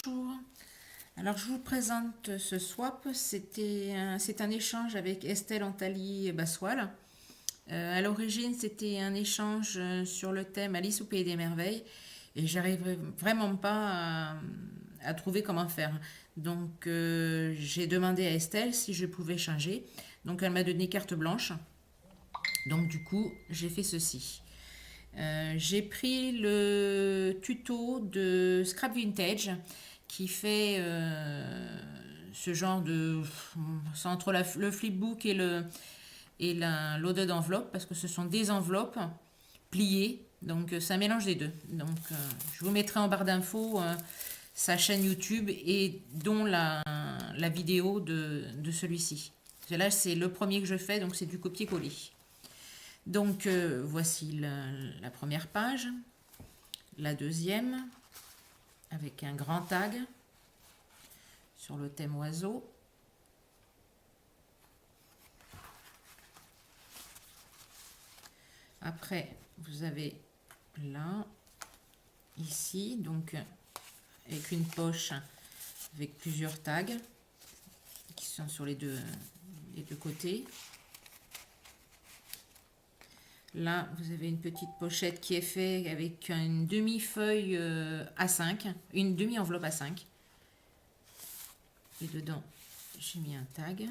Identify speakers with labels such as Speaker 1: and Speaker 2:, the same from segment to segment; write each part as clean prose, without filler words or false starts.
Speaker 1: Bonjour, alors je vous présente ce swap, c'est un échange avec Estelle Antali Bassoil. À l'origine c'était un échange sur le thème Alice au Pays des Merveilles et j'arrive vraiment pas à trouver comment faire. Donc j'ai demandé à Estelle si je pouvais changer, donc elle m'a donné carte blanche, donc du coup j'ai fait ceci. J'ai pris le tuto de Scrap Vintage qui fait ce genre de... C'est entre le flipbook et loaded enveloppe parce que ce sont des enveloppes pliées. Donc c'est un mélange des deux. Donc je vous mettrai en barre d'infos sa chaîne YouTube et dont la vidéo de celui-ci. Là c'est le premier que je fais, donc c'est du copier-coller. Donc voici la première page, la deuxième avec un grand tag sur le thème oiseau. Après vous avez là, ici, donc avec une poche avec plusieurs tags qui sont sur les deux côtés. Là, vous avez une petite pochette qui est faite avec une demi-feuille A5, une demi-enveloppe A5. Et dedans, j'ai mis un tag.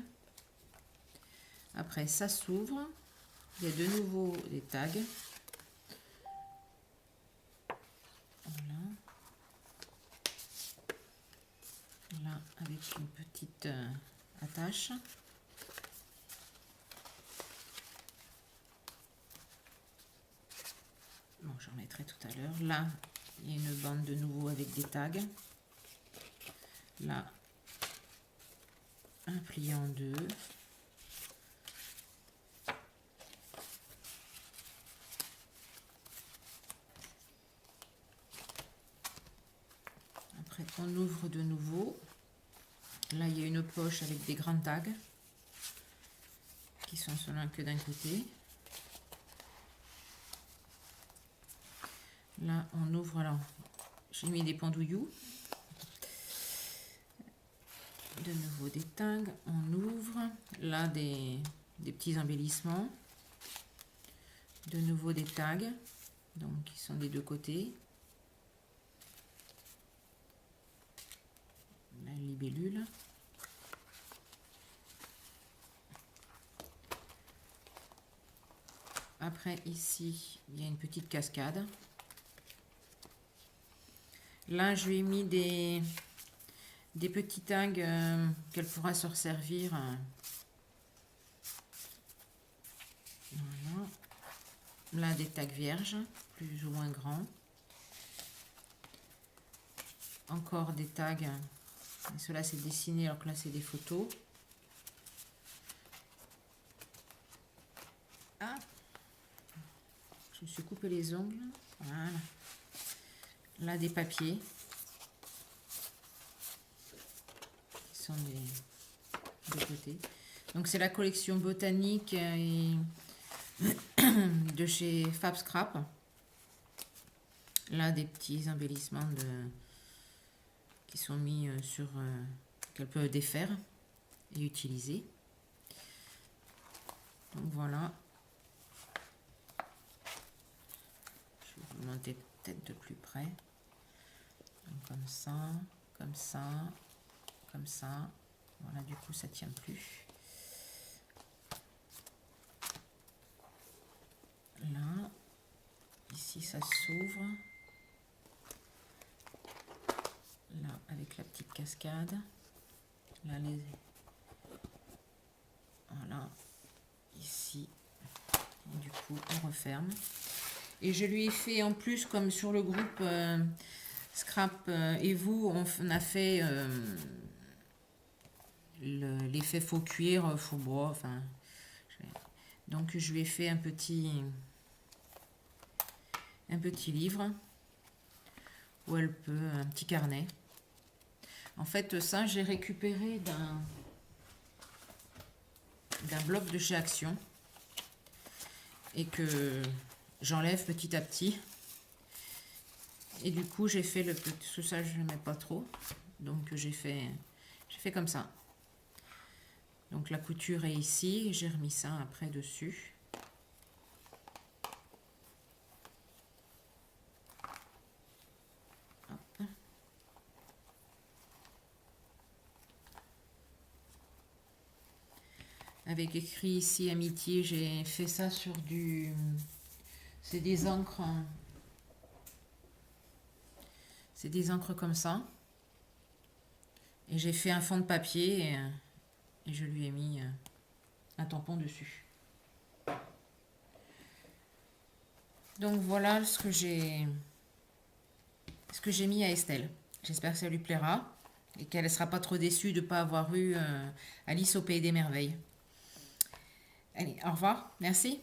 Speaker 1: Après, ça s'ouvre. Il y a de nouveau des tags. Voilà. Là, avec une petite attache. Bon, j'en mettrai tout à l'heure. Là, il y a une bande de nouveau avec des tags. Là, un plié en deux. Après, on ouvre de nouveau. Là, il y a une poche avec des grands tags qui sont seulement que d'un côté. Là, on ouvre, alors, j'ai mis des pendouilloux. De nouveau des tags, on ouvre. Là, des petits embellissements. De nouveau des tags, donc qui sont des deux côtés. La libellule. Après, ici, il y a une petite cascade. Là, je lui ai mis des petits tags qu'elle pourra se resservir. Voilà. Là, des tags vierges, plus ou moins grands. Encore des tags. Cela c'est dessiné, alors que là, c'est des photos. Ah, je me suis coupé les ongles. Voilà. Là, des papiers. Qui sont des deux côtés. Donc, c'est la collection botanique et de chez Fab Scrap. Là, des petits embellissements qui sont mis sur... qu'elle peut défaire et utiliser. Donc, voilà. Je vais vous monter peut-être de plus près. Donc, comme ça, comme ça, comme ça. Voilà, du coup, ça tient plus. Là, ici, ça s'ouvre. Là, avec la petite cascade. Là, voilà, ici. Et du coup, on referme. Et je lui ai fait en plus, comme sur le groupe Scrap et vous, on a fait l'effet faux cuir, faux bois. Enfin, donc je lui ai fait un petit livre où elle peut, un petit carnet. En fait, ça, j'ai récupéré d'un bloc de chez Action et que j'enlève petit à petit. Et du coup, j'ai fait le petit... Ça, je ne mets pas trop. Donc, j'ai fait comme ça. Donc, la couture est ici. J'ai remis ça après dessus. Hop. Avec écrit ici amitié, j'ai fait ça sur du... C'est des encres... C'est des encres comme ça. Et j'ai fait un fond de papier et je lui ai mis un tampon dessus. Donc voilà ce que j'ai mis à Estelle. J'espère que ça lui plaira et qu'elle ne sera pas trop déçue de ne pas avoir eu Alice au Pays des Merveilles. Allez, au revoir, merci.